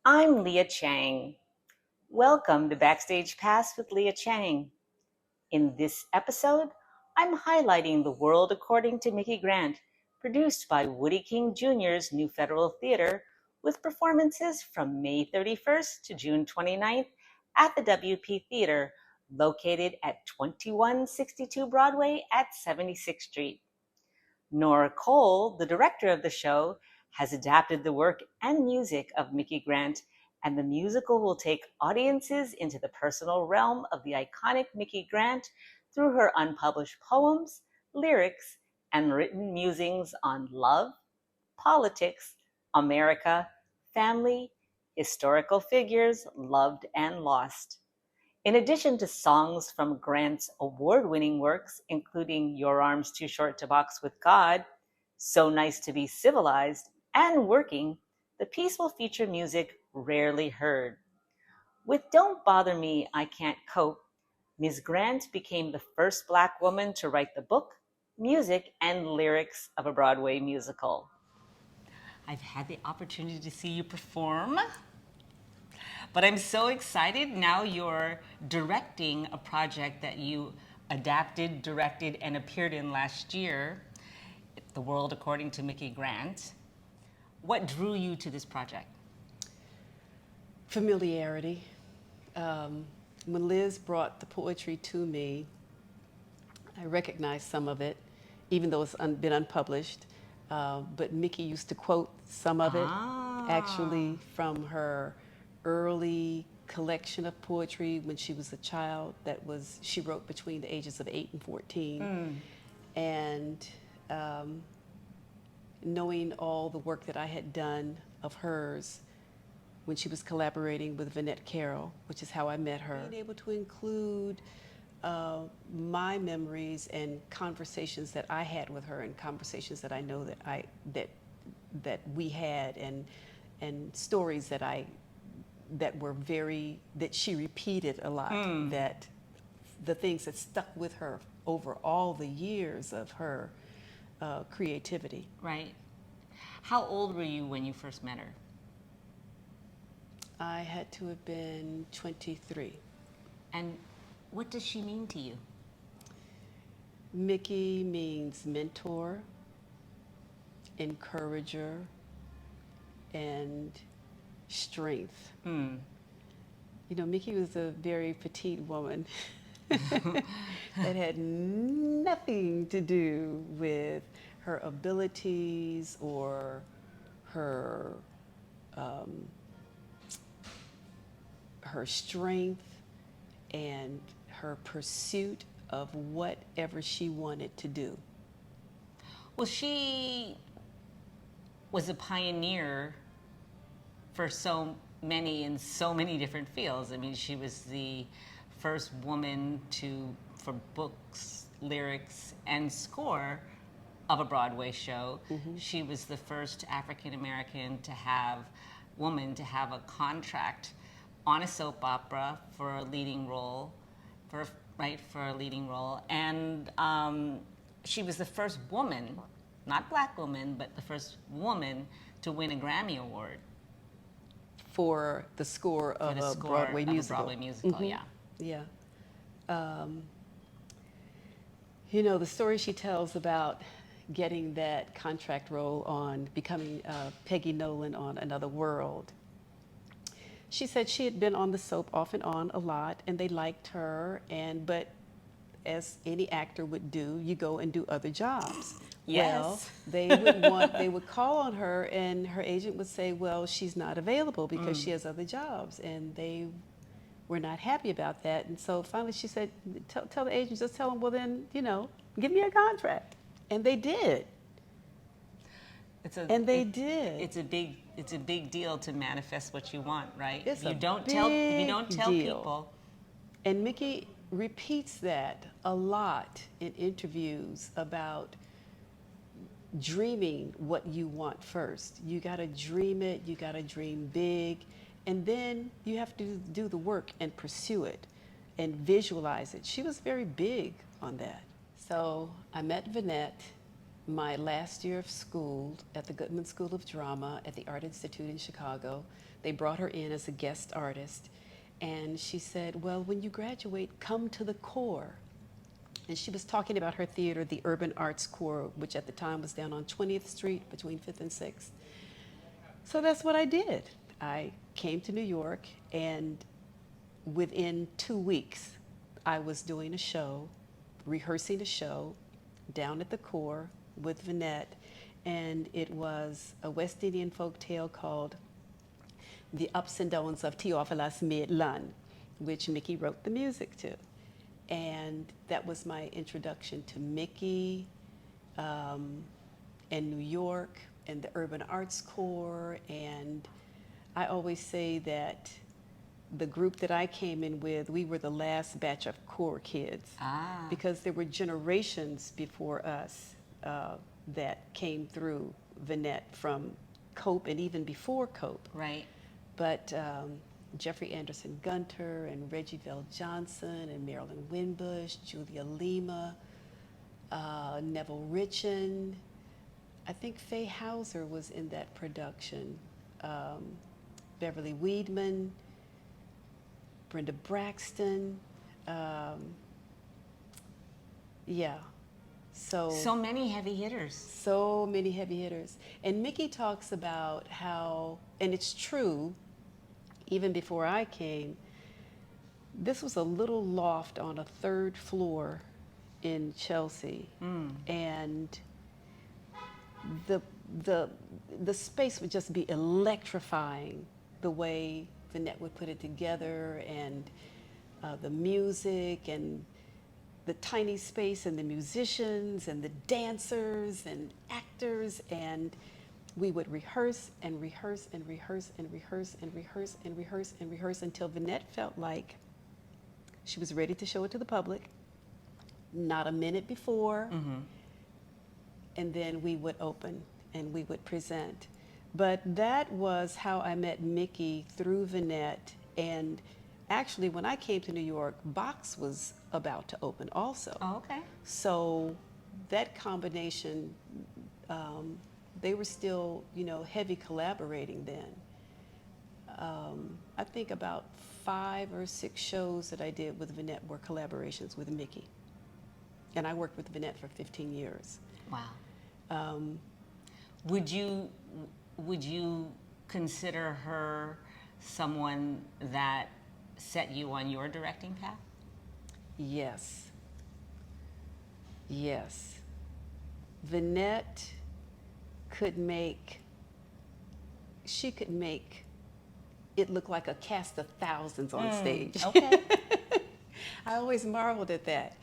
I'm Leah Chang. Welcome to Backstage Pass with Leah Chang. In this episode, I'm highlighting The World According to Micki Grant, produced by Woodie King Jr.'s New Federal Theater, with performances from May 31st to June 29th at the WP Theater, located at 2162 Broadway at 76th Street. Nora Cole, the director of the show, has adapted the work and music of Micki Grant, and the musical will take audiences into the personal realm of the iconic Micki Grant through her unpublished poems, lyrics, and written musings on love, politics, America, family, historical figures loved and lost. In addition to songs from Grant's award-winning works, including Your Arms Too Short to Box with God, So Nice to Be Civilized, and Working, the piece will feature music rarely heard. With Don't Bother Me, I Can't Cope, Ms. Grant became the first Black woman to write the book, music, and lyrics of a Broadway musical. I've had the opportunity to see you perform. But I'm so excited. Now you're directing a project that you adapted, directed, and appeared in last year, The World According to Micki Grant. What drew you to this project? Familiarity. When Liz brought the poetry to me, I recognized some of it, even though it's been unpublished. But Micki used to quote some of it, actually from her early collection of poetry when she was a child she wrote between the ages of 8 and 14. And knowing all the work that I had done of hers when she was collaborating with Vinette Carroll, which is how I met her. Being able to include my memories and conversations that I had with her, and conversations that I know that we had, and stories that she repeated a lot, that the things that stuck with her over all the years of her creativity. Right. How old were you when you first met her? I had to have been 23. And what does she mean to you? Micki means mentor, encourager, and strength. You know, Micki was a very petite woman that had nothing to do with her abilities or her strength and her pursuit of whatever she wanted to do. Well, she was a pioneer for so many in so many different fields. I mean, she was the first woman for books, lyrics, and score of a Broadway show. She was the first African American woman to have a contract on a soap opera for a leading role, and she was the first woman, not Black woman, but the first woman to win a Grammy Award For the score of a Broadway musical. Yeah. Yeah. You know, the story she tells about getting that contract role on becoming Peggy Nolan on Another World. She said she had been on the soap off and on a lot, and they liked her, but as any actor would do, you go and do other jobs. Yes. Well, they would call on her, and her agent would say, well, she's not available because she has other jobs, and they were not happy about that. And so finally she said, tell the agent, just tell them, well then, give me a contract. And they did. They did. It's a big deal to manifest what you want, right? It's if you don't tell people. And Micki repeats that a lot in interviews about dreaming what you want first. You got to dream it, you got to dream big, and then you have to do the work and pursue it and visualize it. She was very big on that. So I met Vinette, my last year of school at the Goodman School of Drama at the Art Institute in Chicago. They brought her in as a guest artist. And she said, well, when you graduate, come to the Corps. And she was talking about her theater, the Urban Arts Corps, which at the time was down on 20th Street between 5th and 6th. So that's what I did. I came to New York, and within 2 weeks, I was doing a show, rehearsing a show down at the Corps with Vinette, and it was a West Indian folk tale called The Ups and Downs of Theophilus Maitland, which Micki wrote the music to. And that was my introduction to Micki and New York and the Urban Arts Corps. And I always say that the group that I came in with, we were the last batch of Corps kids. Because there were generations before us that came through Vinette from Cope and even before Cope. Right. But Jeffrey Anderson Gunter and Reggie Vell Johnson and Marilyn Winbush, Julia Lima, Neville Richin. I think Faye Hauser was in that production. Beverly Weedman, Brenda Braxton. Yeah. So many heavy hitters. So many heavy hitters. And Micki talks about how, and it's true, even before I came, this was a little loft on a 3rd floor in Chelsea. And the space would just be electrifying, the way Vinette would put it together, and the music and the tiny space and the musicians and the dancers and actors, and we would rehearse and rehearse and rehearse and rehearse and rehearse and rehearse and rehearse until Vinette felt like she was ready to show it to the public, not a minute before, and then we would open and we would present. But that was how I met Micki, through Vinette. And actually, when I came to New York, Box was about to open also. Oh, okay. So that combination, they were still, heavy collaborating then. I think about 5 or 6 shows that I did with Vinette were collaborations with Micki. And I worked with Vinette for 15 years. Wow. Would you consider her someone that set you on your directing path? Yes. Yes. Vinette could make it look like a cast of thousands on stage. Okay. I always marveled at that.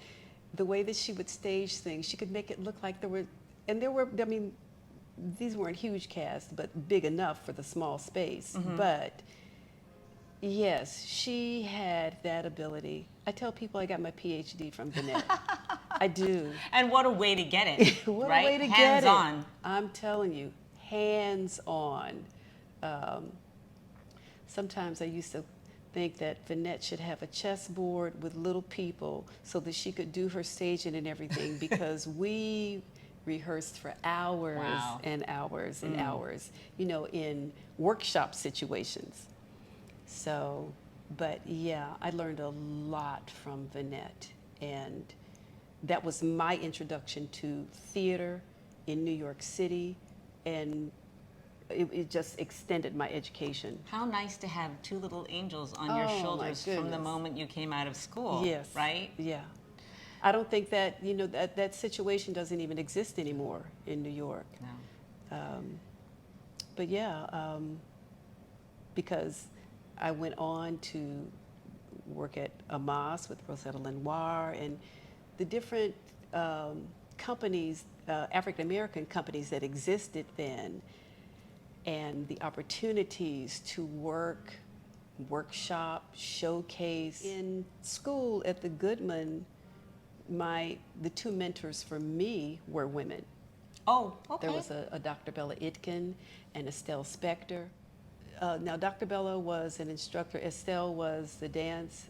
The way that she would stage things, she could make it look like these weren't huge casts, but big enough for the small space. But yes, she had that ability. I tell people I got my PhD from Vinette. I do. And what a way to get it, What right? a way to get it. Hands-on. I'm telling you, hands-on. Sometimes I used to think that Vinette should have a chessboard with little people so that she could do her staging and everything, because we rehearsed for hours and hours and hours, in workshop situations. So, but yeah, I learned a lot from Vinette, and that was my introduction to theater in New York City, and it just extended my education. How nice to have 2 little angels on your shoulders from the moment you came out of school. Yes. Right? Yeah. I don't think that, that situation doesn't even exist anymore in New York. No. But yeah, because I went on to work at Amos with Rosetta Lenoir, and the different companies, African American companies that existed then, and the opportunities to workshop, showcase. In school at the Goodman, the 2 mentors for me were women. Oh, okay. There was a Dr. Bella Itkin and Estelle Spector. Now, Dr. Bella was an instructor. Estelle was the dance,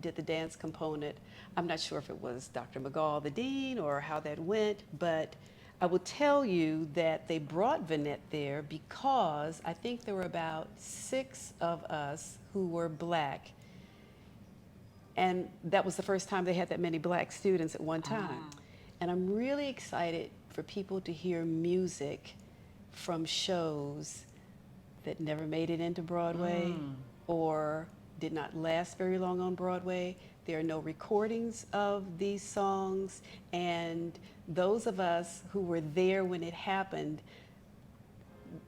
did the dance component. I'm not sure if it was Dr. McGall, the dean, or how that went, but I will tell you that they brought Vanette there because I think there were about 6 of us who were black. And that was the first time they had that many black students at one time. And I'm really excited for people to hear music from shows that never made it into Broadway or did not last very long on Broadway. There are no recordings of these songs, and those of us who were there when it happened,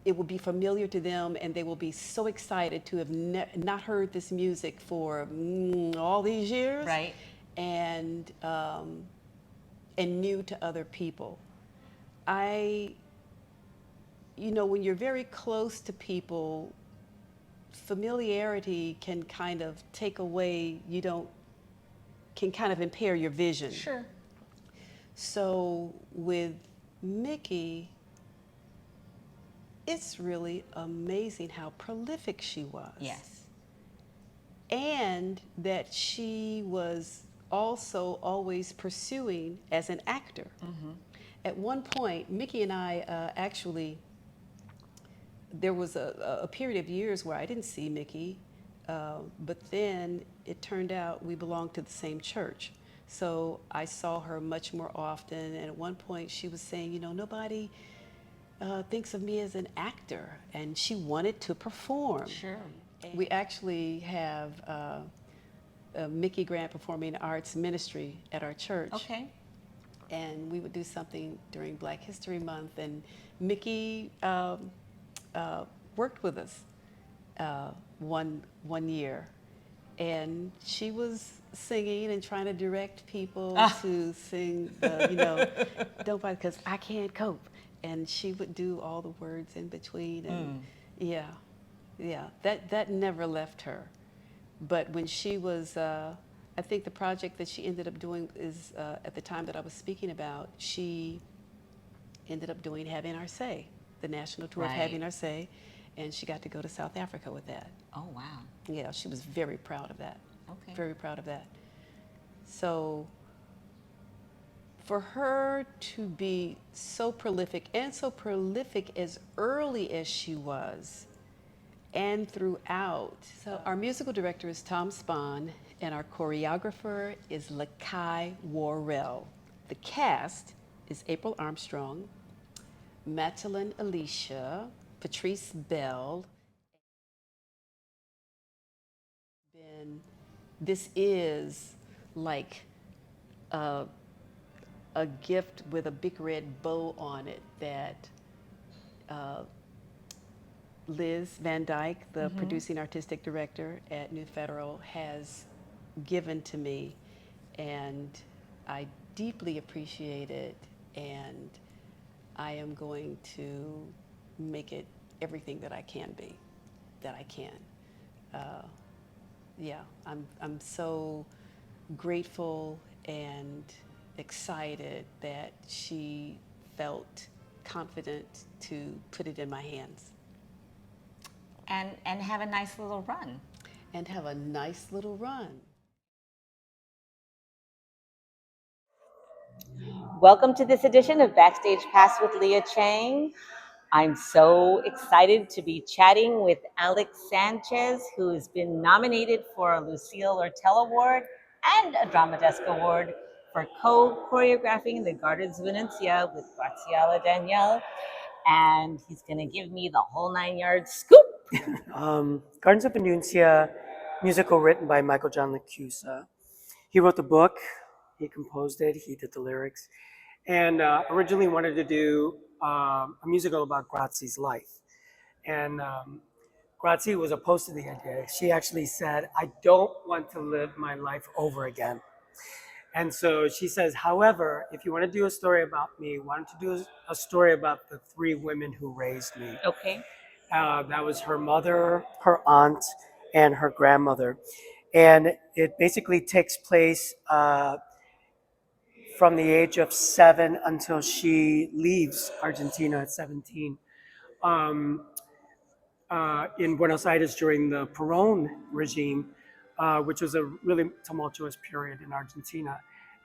it will be familiar to them, and they will be so excited to have not heard this music for all these years, Right. And new to other people. When you're very close to people, familiarity can kind of take away, can kind of impair your vision. Sure. So with Micki, it's really amazing how prolific she was. Yes. And that she was also always pursuing as an actor. At one point, Micki and I actually, there was a period of years where I didn't see Micki, but then it turned out we belonged to the same church. So I saw her much more often, and at one point she was saying, nobody thinks of me as an actor, and she wanted to perform. Sure. We actually have a Micki Grant Performing Arts Ministry at our church. Okay. And we would do something during Black History Month, and Micki worked with us one year, and she was singing and trying to direct people to sing, don't fight because I can't cope, and she would do all the words in between, and that never left her. But when she was, I think the project that she ended up doing is at the time that I was speaking about, she ended up doing Having Our Say, the national tour of Having Our Say, and she got to go to South Africa with that. Oh, wow. Yeah, she was very proud of that. Okay. Very proud of that. So for her to be so prolific, and so prolific as early as she was, and throughout. So our musical director is Tom Spahn, and our choreographer is Lakai Worrell. The cast is April Armstrong, Matelyn Alicia, Patrice Bell. This is like a gift with a big red bow on it that Liz Van Dyke, the producing artistic director at New Federal, has given to me, and I deeply appreciate it, and I am going to make it everything that I can be, that I can. I'm so grateful and excited that she felt confident to put it in my hands. And have a nice little run. And have a nice little run. Welcome to this edition of Backstage Pass with Leah Chang. I'm so excited to be chatting with Alex Sanchez, who has been nominated for a Lucille Ortel Award and a Drama Desk Award for co-choreographing the Gardens Venetia with Graziella Danielle. And he's going to give me the whole 9 yards scoop. Gardens of Venetia, musical written by Michael John LaChiusa. He wrote the book, he composed it, he did the lyrics, and originally wanted to do a musical about Grazi's life. And Grazi was opposed to the idea. She actually said, I don't want to live my life over again. And so she says, however, if you want to do a story about me, why don't you do a story about the 3 women who raised me? Okay. That was her mother, her aunt, and her grandmother. And it basically takes place from the age of 7 until she leaves Argentina at 17. In Buenos Aires during the Perón regime, which was a really tumultuous period in Argentina.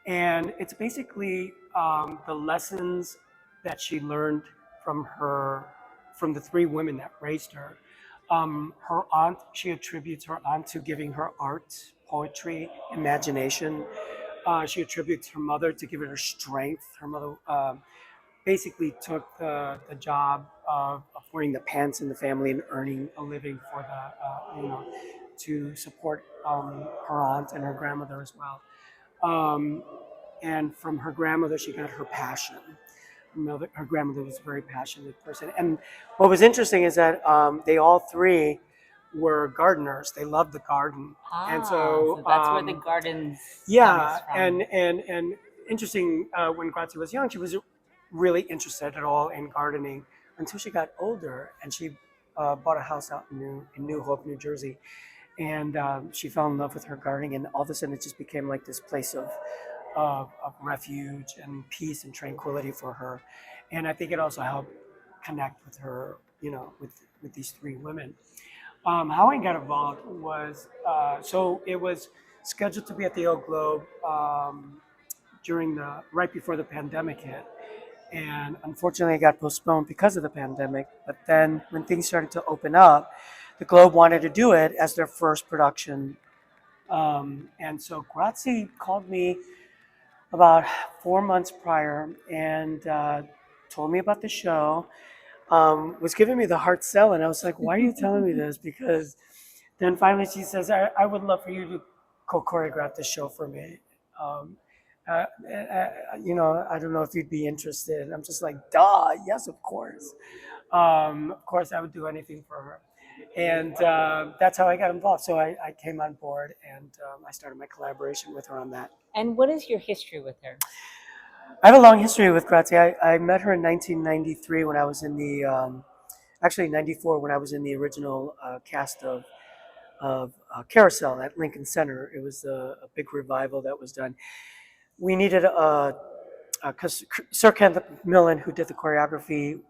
And it's basically the lessons that she learned from the three women that raised her. Her aunt, she attributes her aunt to giving her art, poetry, imagination. She attributes her mother to giving her strength. Her mother basically took the job of wearing the pants in the family and earning a living for to support her aunt and her grandmother as well. And from her grandmother, she got her passion. Her grandmother was a very passionate person. And what was interesting is that they all three were gardeners. They loved the garden. And so that's where the gardens yeah, comes from. and interesting, when Grazia was young, she was really interested at all in gardening until she got older, and she bought a house out in New Hope, New Jersey. And she fell in love with her gardening, and all of a sudden it just became like this place of refuge and peace and tranquility for her. And I think it also helped connect with her, with these three women. How I got involved was, so it was scheduled to be at the Oak Globe right before the pandemic hit. And unfortunately, it got postponed because of the pandemic. But then when things started to open up, the Globe wanted to do it as their first production. And so Grazia called me about 4 months prior and told me about the show, was giving me the hard sell. And I was like, why are you telling me this? Because then finally she says, I would love for you to co-choreograph the show for me. I don't know if you'd be interested. I'm just like, duh, yes, of course. Of course, I would do anything for her. And that's how I got involved. So I came on board, and I started my collaboration with her on that. And what is your history with her? I have a long history with Grazia. I met her in 1993 when I was in the, actually 94 when I was in the original cast of Carousel at Lincoln Center. It was a big revival that was done. We needed because Sir Kenneth Millen, who did the choreography,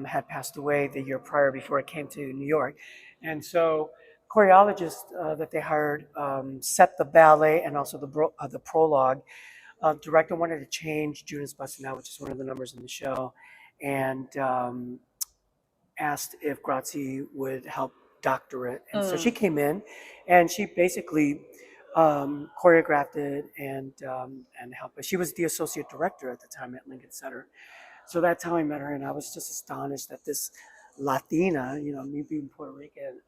had passed away the year prior before it came to New York. And so choreologist that they hired set the ballet and also the prologue. Director wanted to change Judas Bustin' Out, which is one of the numbers in the show, and asked if Grazia would help doctor it. And so she came in and she basically choreographed it and helped. But she was the associate director at the time at Lincoln Center. So that's how I met her, and I was just astonished that this Latina, me being Puerto Rican,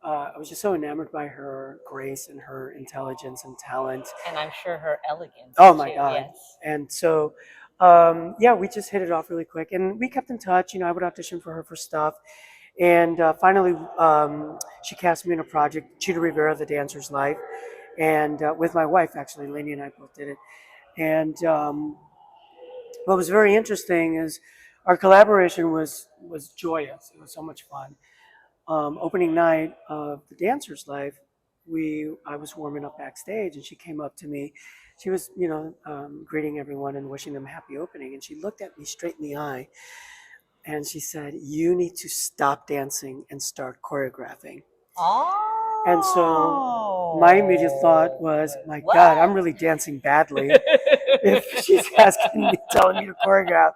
I was just so enamored by her grace and her intelligence and talent. And I'm sure her elegance. Oh my God. Yes. And so, we just hit it off really quick, and we kept in touch. I would audition for her for stuff. And finally, she cast me in a project, Chita Rivera, The Dancer's Life, and with my wife, actually, Lainey and I both did it. And what was very interesting is our collaboration was joyous. It was so much fun. Opening night of The Dancer's Life, I was warming up backstage, and she came up to me. She was, greeting everyone and wishing them happy opening. And she looked at me straight in the eye, and she said, "You need to stop dancing and start choreographing." Oh. And so my immediate thought was, my God, I'm really dancing badly if she's telling me to choreograph.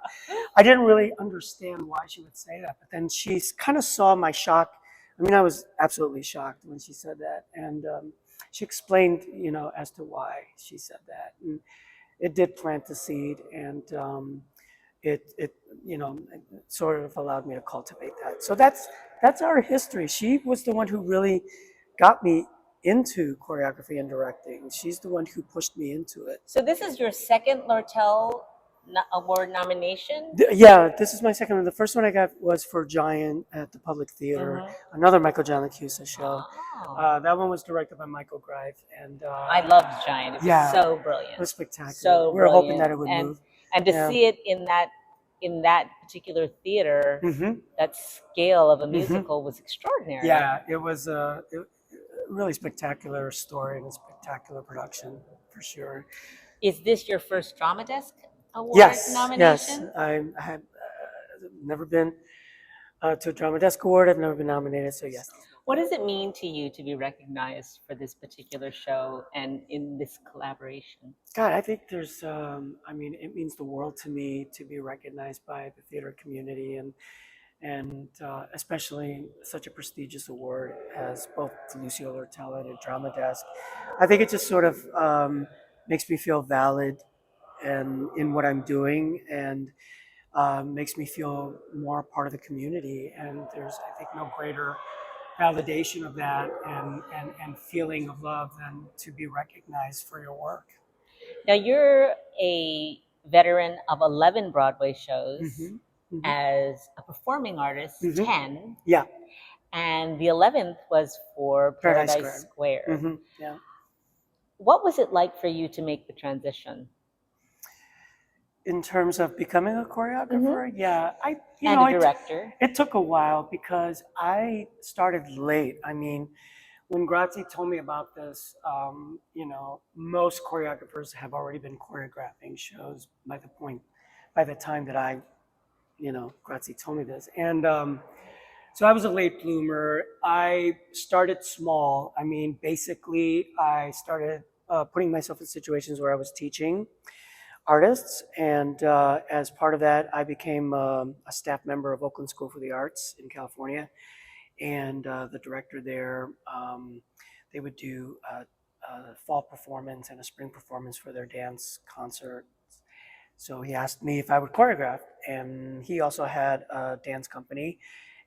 I didn't really understand why she would say that, but then she kind of saw my shock. I mean, I was absolutely shocked when she said that. And she explained, as to why she said that. And it did plant the seed, and it sort of allowed me to cultivate that. So that's our history. She was the one who really got me into choreography and directing. She's the one who pushed me into it. So this is your second Lortel Award nomination? Yeah, this is my second one. The first one I got was for Giant at the Public Theater, another Michael John LaChiusa show. Oh. That one was directed by Michael Greif. And I loved Giant. It was so brilliant. It was spectacular. So we were hoping that it would move. And to see it in that particular theater, that scale of a musical was extraordinary. Yeah, it was a really spectacular story and a spectacular production, for sure. Is this your first Drama Desk Award nomination? Yes, I have never been To a Drama Desk Award. I've never been nominated, so yes. What does it mean to you to be recognized for this particular show and in this collaboration? God, I think there's, I mean, it means the world to me to be recognized by the theater community and especially such a prestigious award as both the Lucille Lortel and Drama Desk. I think it just sort of makes me feel valid and in what I'm doing and makes me feel more a part of the community. And there's, I think, no greater validation of that and feeling of love than to be recognized for your work. Now, you're a veteran of 11 Broadway shows, as a performing artist, 10. Yeah. And the 11th was for Paradise Square. Yeah. What was it like for you to make the transition? In terms of becoming a choreographer, yeah, And a director. It took a while because I started late. I mean, when Grazie told me about this, most choreographers have already been choreographing shows by the time that Grazie told me this. And so I was a late bloomer. I started small. I mean, basically, I started putting myself in situations where I was teaching artists. And as part of that, I became a staff member of Oakland School for the Arts in California. And the director there, they would do a fall performance and a spring performance for their dance concert. So he asked me if I would choreograph, and he also had a dance company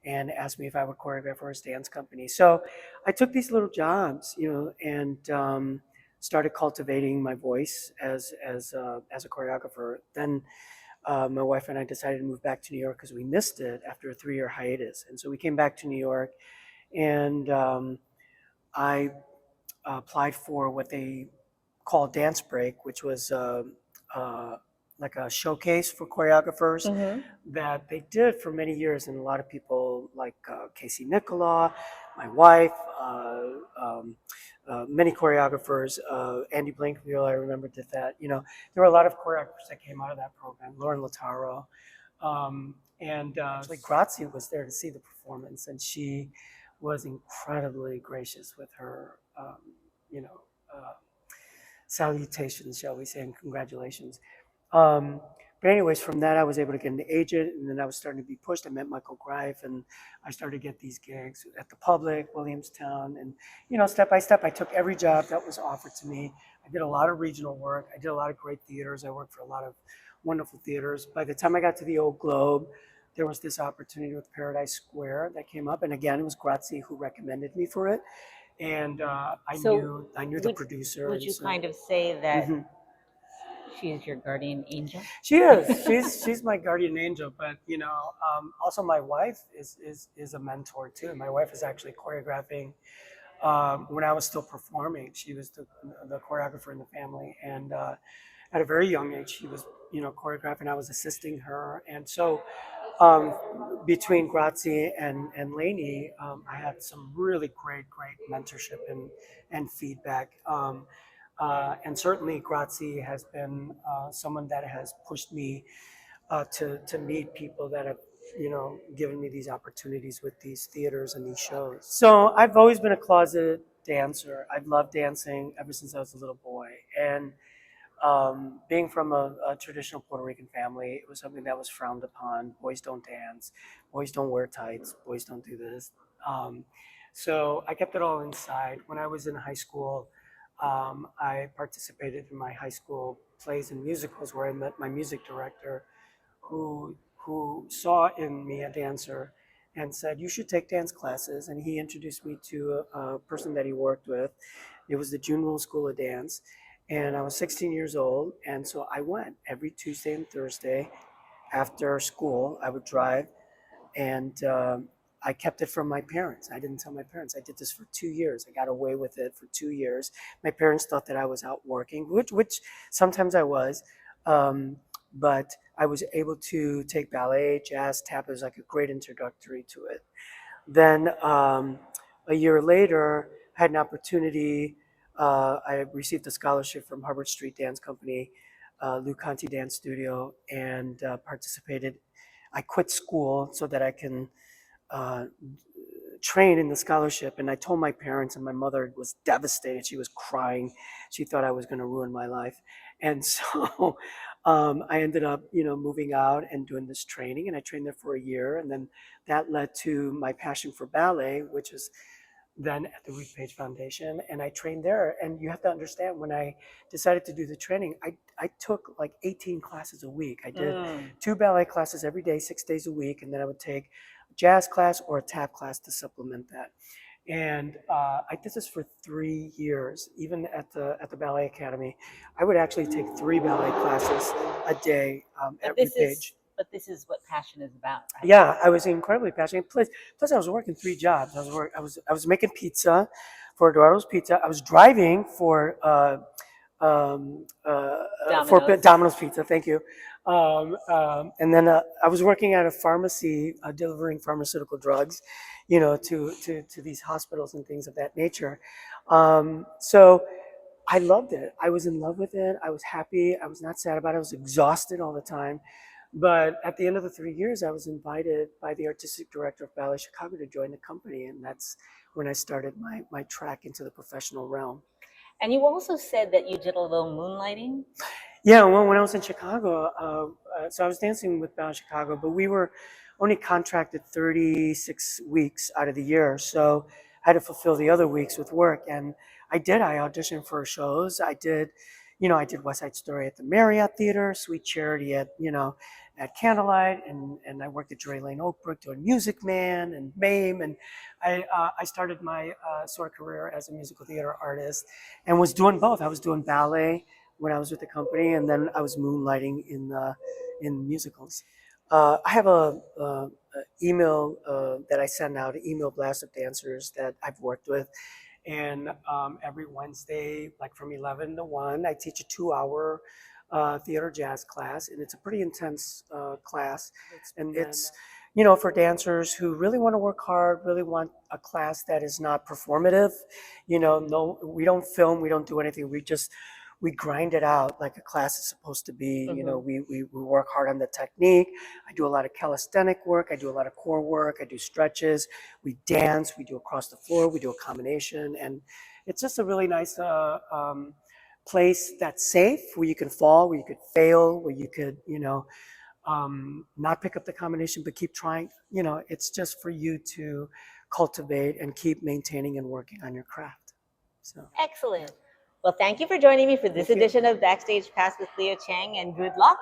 and asked me if I would choreograph for his dance company. So I took these little jobs, and started cultivating my voice as a choreographer. Then my wife and I decided to move back to New York because we missed it after a 3-year hiatus. And so we came back to New York, and I applied for what they call Dance Break, which was like a showcase for choreographers that they did for many years. And a lot of people like Casey Nicola, my wife, many choreographers, Andy Blankfield, I remember, did that. There were a lot of choreographers that came out of that program, Lauren Lataro. And actually Grazie was there to see the performance, and she was incredibly gracious with her, salutations, shall we say, and congratulations. But anyways, from that, I was able to get an agent, and then I was starting to be pushed. I met Michael Greif, and I started to get these gigs at the Public, Williamstown, and step by step, I took every job that was offered to me. I did a lot of regional work. I did a lot of great theaters. I worked for a lot of wonderful theaters. By the time I got to the Old Globe, there was this opportunity with Paradise Square that came up, and again, it was Grazie who recommended me for it, and I knew the producer. Would you kind of say that? She's your guardian angel? She is. She's my guardian angel. But also my wife is a mentor too. My wife is actually choreographing when I was still performing. She was the choreographer in the family, and at a very young age, she was choreographing. I was assisting her, and so between Grazie and Lainey, I had some really great mentorship and feedback. And certainly Grazie has been someone that has pushed me to meet people that have, given me these opportunities with these theaters and these shows. So I've always been a closet dancer. I've loved dancing ever since I was a little boy. And being from a traditional Puerto Rican family, it was something that was frowned upon. Boys don't dance. Boys don't wear tights. Boys don't do this. So I kept it all inside. When I was in high school, I participated in my high school plays and musicals, where I met my music director, who saw in me a dancer and said, "You should take dance classes." And he introduced me to a person that he worked with. It was the June Rule School of Dance. And I was 16 years old. And so I went every Tuesday and Thursday after school. I would drive, and I kept it from my parents. I didn't tell my parents. I did this for 2 years. I got away with it for 2 years. My parents thought that I was out working, which sometimes I was. But I was able to take ballet, jazz, tap. It was like a great introductory to it. Then a year later, I had an opportunity. I received a scholarship from Hubbard Street Dance Company, Lou Conti Dance Studio, and participated. I quit school so that I can train in the scholarship. And I told my parents, and my mother was devastated. She was crying. She thought I was going to ruin my life. And so I ended up, moving out and doing this training. And I trained there for a year. And then that led to my passion for ballet, which is then at the Ruth Page Foundation, and I trained there. And you have to understand, when I decided to do the training, I took like 18 classes a week. I did 2 ballet classes every day, 6 days a week, and then I would take a jazz class or a tap class to supplement that. And I did this for 3 years. Even at the Ballet Academy, I would actually take 3 ballet classes a day at Ruth Page. But this is what passion is about, right? Yeah, I was incredibly passionate. Plus I was working 3 jobs. I was making pizza for Eduardo's Pizza. I was driving for Domino's Pizza. Thank you. And then I was working at a pharmacy, delivering pharmaceutical drugs, to these hospitals and things of that nature. So I loved it. I was in love with it. I was happy. I was not sad about it. I was exhausted all the time. But at the end of the 3 years, I was invited by the artistic director of Ballet Chicago to join the company. And that's when I started my track into the professional realm. And you also said that you did a little moonlighting? Yeah, well, when I was in Chicago, so I was dancing with Ballet Chicago, but we were only contracted 36 weeks out of the year. So I had to fulfill the other weeks with work. And I auditioned for shows. I did West Side Story at the Marriott Theater, Sweet Charity at Candlelight, and I worked at Drury Lane Oakbrook doing Music Man and MAME, and I started my sort of career as a musical theater artist, and was doing both. I was doing ballet when I was with the company, and then I was moonlighting in musicals. I have a email that I send out, an email blast of dancers that I've worked with. And every Wednesday, like from 11 to 1, I teach a 2-hour theater jazz class, and it's a pretty intense class. And it's, for dancers who really want to work hard, really want a class that is not performative. No, we don't film, we don't do anything. We grind it out like a class is supposed to be. We work hard on the technique. I do a lot of calisthenic work. I do a lot of core work. I do stretches. We dance. We do across the floor. We do a combination. And it's just a really nice place that's safe, where you can fall, where you could fail, where you could, not pick up the combination, but keep trying. It's just for you to cultivate and keep maintaining and working on your craft. So excellent. Well, thank you for joining me for this edition of Backstage Pass with Leah Chang, and good luck.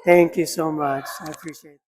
Thank you so much. I appreciate it.